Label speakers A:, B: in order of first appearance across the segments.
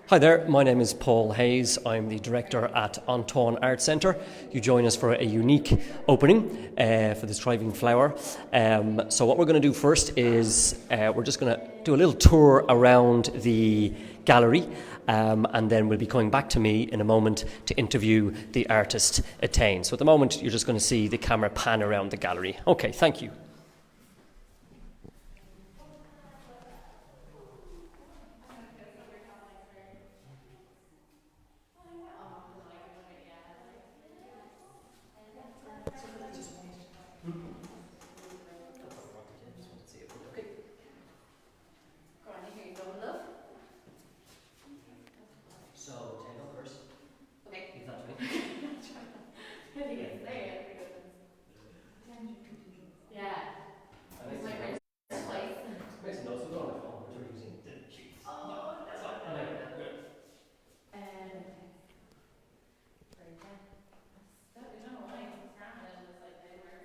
A: Hi there, my name is Paul Hayes. I'm the director at Etaoin Art Centre. You join us for a unique opening for this Thriving Flower. So what we're going to do first is we're just going to do a little tour around the gallery, and then we'll be coming back to me in a moment to interview the artist Etaoin. So at the moment you're just going to see the camera pan around the gallery. Okay, thank you. So, tango first.
B: Okay.
A: Leave that to me.
B: I think it's there. Yeah. It's my friend's place.
A: Make some notes. We'll go on my phone, which we're using the sheets.
B: Oh,
A: That's fine. I'll make it. Good.
B: I don't know why it's grand and it's like they were.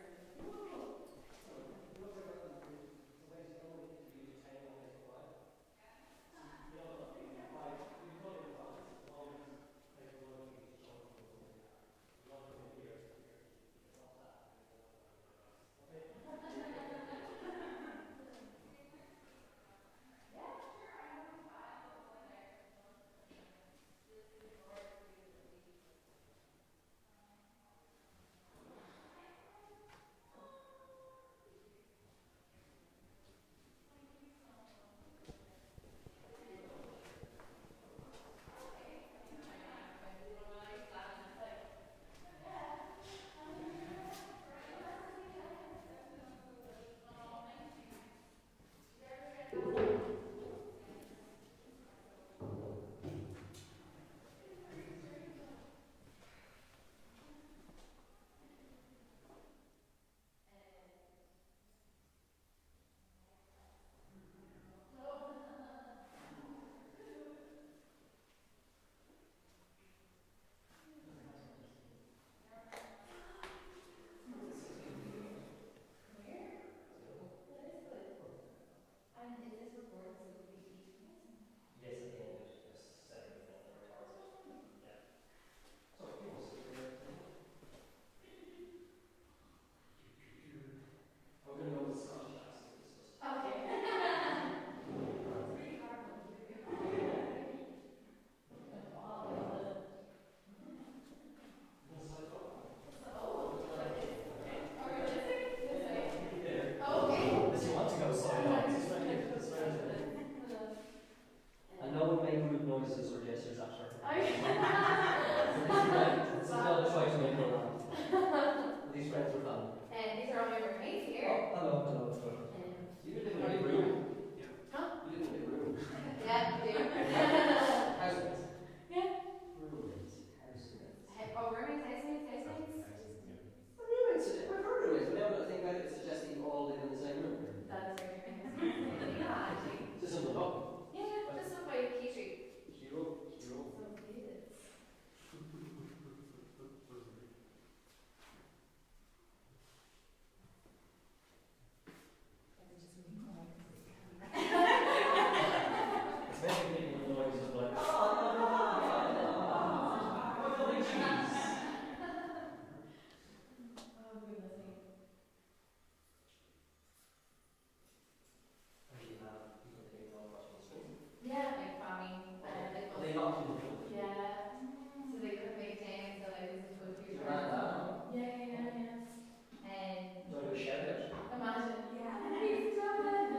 B: And is this recorded so we can keep this?
A: Yes, at the end of it, just set everything up and record. Yeah. So, you want to sit there? I'm going to go with the Scottish accent for this first.
B: Okay. It's really hard one to do. Oh, like this? Okay. Are we going this way? This way?
A: There.
B: Oh, okay.
A: Unless you want to go side on, it's right here. It's right here. And no one make rude noises or gestures at her. This is not a try to make her laugh. These friends were fun.
B: And these are all my roommates here.
A: Oh, hello, hello. You live in a big room.
B: Huh?
A: You live in a big room.
B: Yeah, we do.
A: Housemates.
B: Yeah.
A: Roommates. Housemates.
B: Oh, roommates, housemates.
A: Well, roommates, we've heard roommates, but now that I think about it, it suggests that you all live in the same room here.
B: That is very true. Yeah, actually.
A: This isn't up.
B: Yeah, just up by Key Street.
A: Kiro.
B: So it is.
A: It's making people noises like, oh, no, no, no, no, no. Oh, no, cheese.
B: Oh, goodness me.
A: And you have people living across the street.
B: Yeah, like family. Like
A: Are they locked in the room?
B: yeah. So they couldn't make it down, so like this is good for your
A: Right now.
B: Yeah.
A: Do I do a shout out?
B: Imagine. Yeah. He's Jonathan.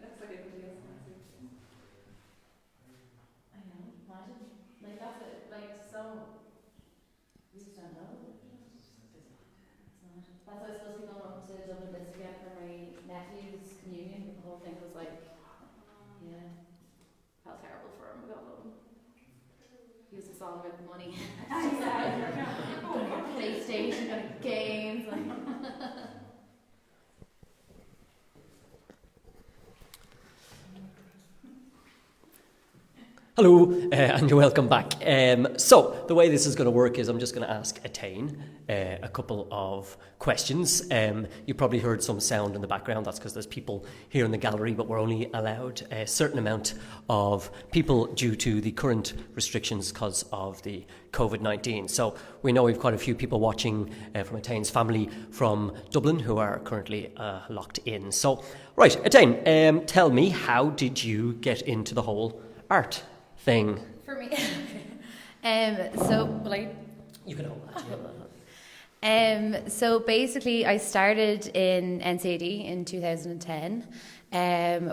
B: That's like a good deal. I know. Imagine. Like that's it. Like so. We just don't know. It's not. That's why I was supposed to be going up to Dublin this weekend for my nephew's communion. The whole thing was like, yeah, felt terrible for him. We got home. He was just all about the money. She's like, gonna get PlayStation, gonna get games. Like.
A: Hello, and you're welcome back. So, the way this is going to work is I'm just going to ask Etaoin a couple of questions. You probably heard some sound in the background. That's because there's people here in the gallery, but we're only allowed a certain amount of people due to the current restrictions because of the COVID-19. So, we know we've quite a few people watching from Etaoin's family from Dublin who are currently locked in. So, right, Etaoin, tell me, how did you get into the whole art thing?
B: For me, so
A: You can hold that. Yeah.
B: So basically, I started in NCAD in 2010,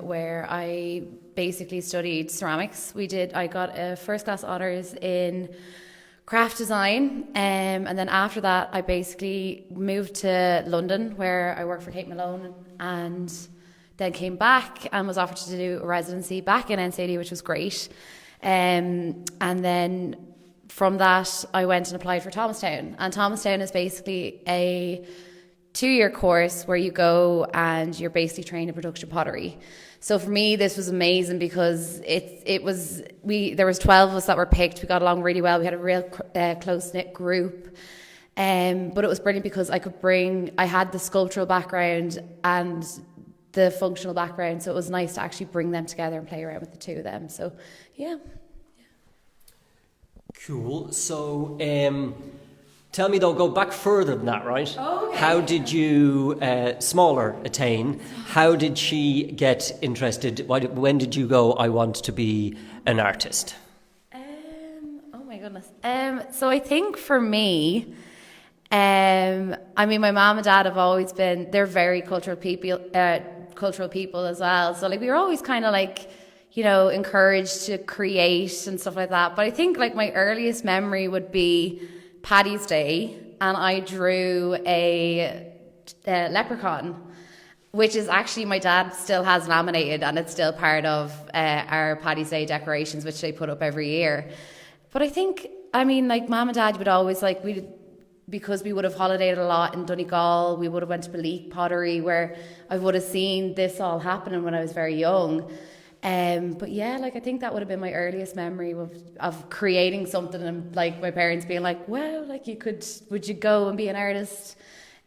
B: where I basically studied ceramics. I got a first class honours in craft design, and then after that, I basically moved to London, where I worked for Kate Malone, and then came back and was offered to do a residency back in NCAD, which was great. And then from that, I went and applied for Thomastown. And Thomastown is basically a 2-year course where you go and you're basically trained in production pottery. So for me, this was amazing because there was 12 of us that were picked. We got along really well. We had a real close-knit group. But it was brilliant because I had the sculptural background and the functional background, so it was nice to actually bring them together and play around with the two of them. So, yeah.
A: Cool. So, tell me though, go back further than that, right?
B: Okay.
A: How did you, smaller Etaoin, how did she get interested? When did you go, I want to be an artist?
B: Oh my goodness. So I think for me, I mean, my mom and dad have always been, they're very cultural people as well. So we were always kind of encouraged to create and stuff like that. But I think my earliest memory would be Paddy's Day, and I drew a leprechaun, which is actually my dad still has laminated, and it's still part of our Paddy's Day decorations, which they put up every year. But I think, mom and dad would always because we would have holidayed a lot in Donegal, we would have went to Balik pottery, where I would have seen this all happening when I was very young. But yeah, I think that would have been my earliest memory of creating something, and my parents being well, would you go and be an artist?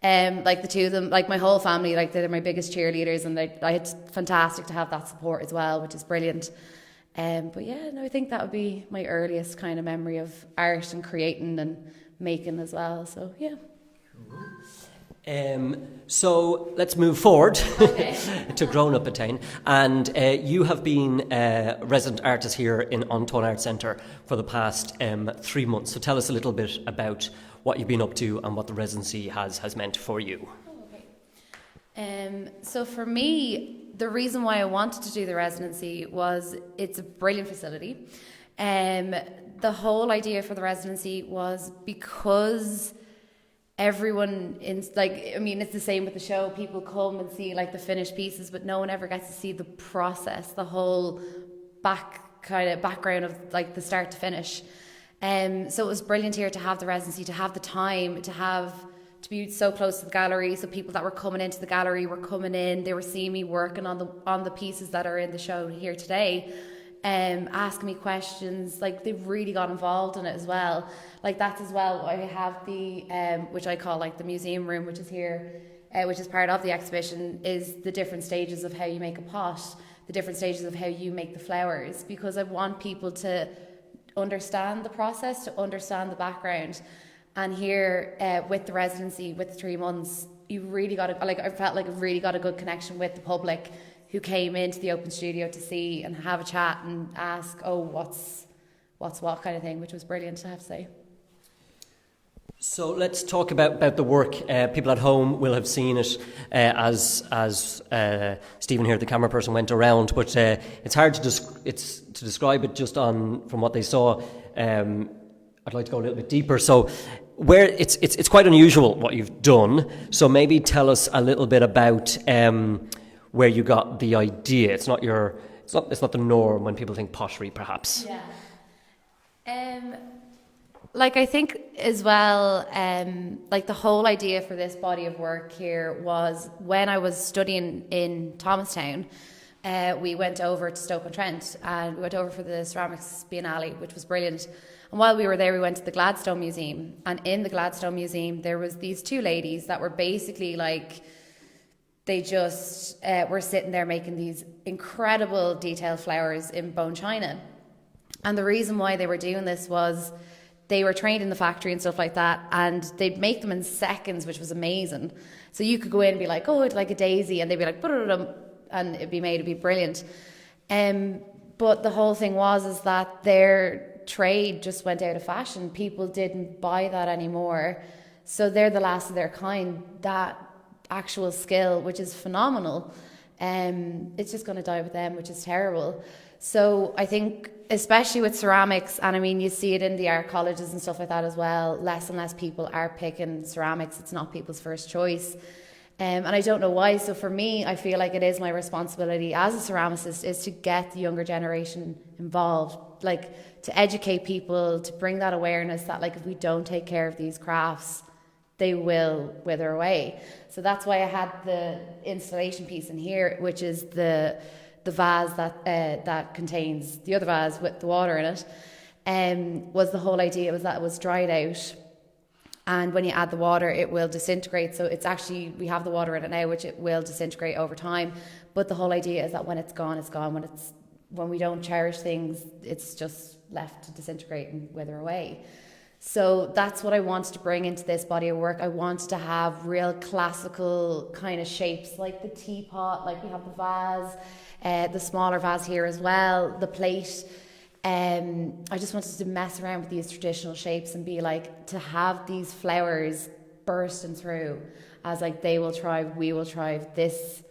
B: The two of them, my whole family, they're my biggest cheerleaders, and it's fantastic to have that support as well, which is brilliant. But yeah, no, I think that would be my earliest kind of memory of art and creating and making as well. So yeah.
A: So let's move forward
B: Okay.
A: to grown-up Etaoin, and you have been a resident artist here in Etaoin Art Centre for the past 3 months. So tell us a little bit about what you've been up to and what the residency has meant for you.
B: Okay. So for me, the reason why I wanted to do the residency was it's a brilliant facility. The whole idea for the residency was because everyone it's the same with the show. People come and see the finished pieces, but no one ever gets to see the process, the whole background of the start to finish. So it was brilliant here to have the residency, to have the time, to be so close to the gallery. So people that were coming into the gallery were coming in, they were seeing me working on the pieces that are in the show here today. Asking me questions, they've really got involved in it as well. That's as well. I have the which I call the museum room, which is here, which is part of the exhibition, is the different stages of how you make a pot, the different stages of how you make the flowers, because I want people to understand the process, to understand the background. And here with the residency, with the 3 months, you really got I felt like I really got a good connection with the public, who came into the open studio to see and have a chat and ask, what's what kind of thing, which was brilliant, I have to say.
A: So let's talk about the work. People at home will have seen it as Stephen here, the camera person, went around, but it's hard to describe it just from what they saw. I'd like to go a little bit deeper. So where it's quite unusual what you've done. So maybe tell us a little bit about where you got the idea. It's not the norm when people think pottery, perhaps.
B: Yeah. I think as well, the whole idea for this body of work here was when I was studying in Thomastown, we went over to Stoke-on-Trent and we went over for the Ceramics Biennale, which was brilliant. And while we were there, we went to the Gladstone Museum. And in the Gladstone Museum, there was these two ladies that were basically like, they just were sitting there making these incredible detailed flowers in bone china. And the reason why they were doing this was they were trained in the factory and stuff like that, and they'd make them in seconds, which was amazing. So you could go in and be like, oh, it's like a daisy, and they'd be like, and it'd be made, it'd be brilliant. But the whole thing is that their trade just went out of fashion. People didn't buy that anymore. So they're the last of their kind. That actual skill, which is phenomenal, it's just going to die with them, which is terrible. So I think, especially with ceramics, and I mean, you see it in the art colleges and stuff like that as well, less and less people are picking ceramics. It's not people's first choice. And I don't know why. So for me, I feel like it is my responsibility as a ceramicist is to get the younger generation involved, like to educate people, to bring that awareness that like if we don't take care of these crafts, they will wither away. So that's why I had the installation piece in here, which is the vase that contains the other vase with the water in it. Was the whole idea was that it was dried out, and when you add the water, it will disintegrate. So it's actually, we have the water in it now, which it will disintegrate over time. But the whole idea is that when it's gone, it's gone. When we don't cherish things, it's just left to disintegrate and wither away. So that's what I wanted to bring into this body of work. I wanted to have real classical kind of shapes, like the teapot, like we have the vase, the smaller vase here as well, the plate. I just wanted to mess around with these traditional shapes and be like, to have these flowers bursting through as like they will thrive, we will thrive, this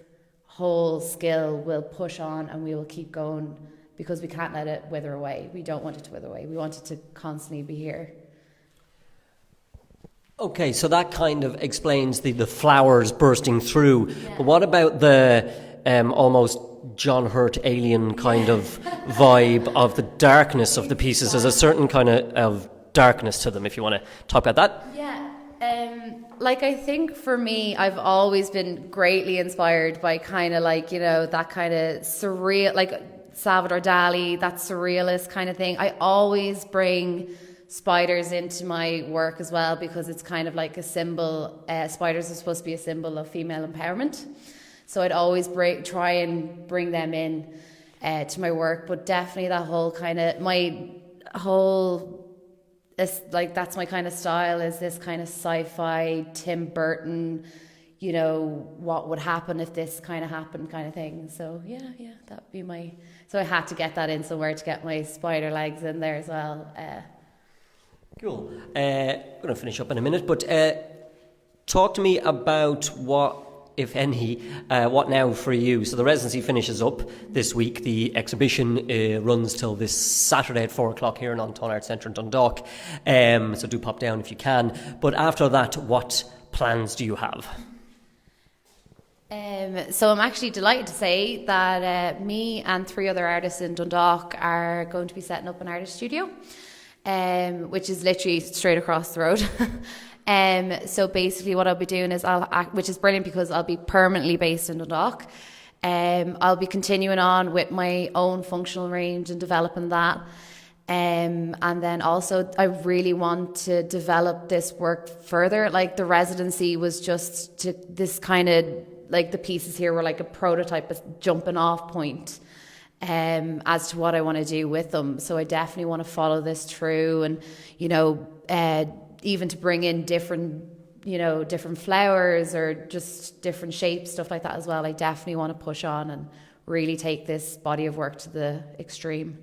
B: whole skill will push on and we will keep going because we can't let it wither away. We don't want it to wither away. We want it to constantly be here.
A: Okay, so that kind of explains the flowers bursting through. Yeah. But what about the almost John Hurt alien kind of vibe of the darkness of the pieces? There's a certain kind of darkness to them, if you want to talk about that.
B: Yeah. Like I think for me, I've always been greatly inspired by kind of like, you know, that kind of surreal, like Salvador Dali, that surrealist kind of thing. I always bring spiders into my work as well because it's kind of like a symbol. Spiders are supposed to be a symbol of female empowerment. So I'd always try and bring them in to my work. But definitely that whole kind of, my whole, like that's my kind of style, is this kind of sci-fi, Tim Burton, you know, what would happen if this kind of happened kind of thing. So yeah, that'd be my, so I had to get that in somewhere to get my spider legs in there as well.
A: Cool. I'm going to finish up in a minute, but talk to me about what, if any, what now for you? So the residency finishes up this week. The exhibition runs till this Saturday at 4:00 here in Etaoin Arts Centre in Dundalk. So do pop down if you can. But after that, what plans do you have?
B: So I'm actually delighted to say that me and 3 other artists in Dundalk are going to be setting up an artist studio, which is literally straight across the road. So basically what I'll be doing is which is brilliant because I'll be permanently based in Dundalk. I'll be continuing on with my own functional range and developing that. And then also I really want to develop this work further. Like the residency was just to this kind of, like the pieces here were like a prototype, a jumping off point as to what I want to do with them. So I definitely want to follow this through and, you know, even to bring in different flowers or just different shapes, stuff like that as well. I definitely want to push on and really take this body of work to the extreme.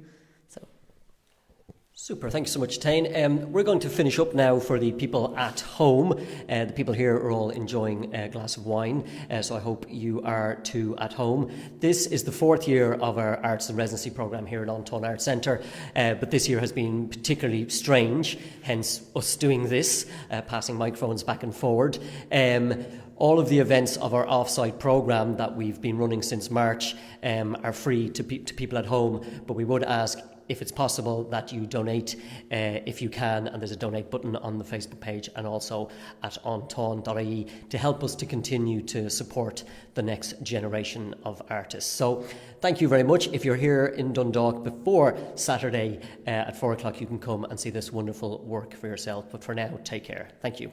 A: Super, thank you so much, Etaoin. We're going to finish up now for the people at home. The people here are all enjoying a glass of wine, so I hope you are too at home. This is the 4th year of our Arts and Residency programme here at Etaoin Arts Centre, but this year has been particularly strange, hence us doing this, passing microphones back and forward. All of the events of our off-site programme that we've been running since March are free to people at home, but we would ask if it's possible, that you donate if you can, and there's a donate button on the Facebook page and also at anton.ie to help us to continue to support the next generation of artists. So thank you very much. If you're here in Dundalk before Saturday at 4 o'clock, you can come and see this wonderful work for yourself. But for now, take care. Thank you.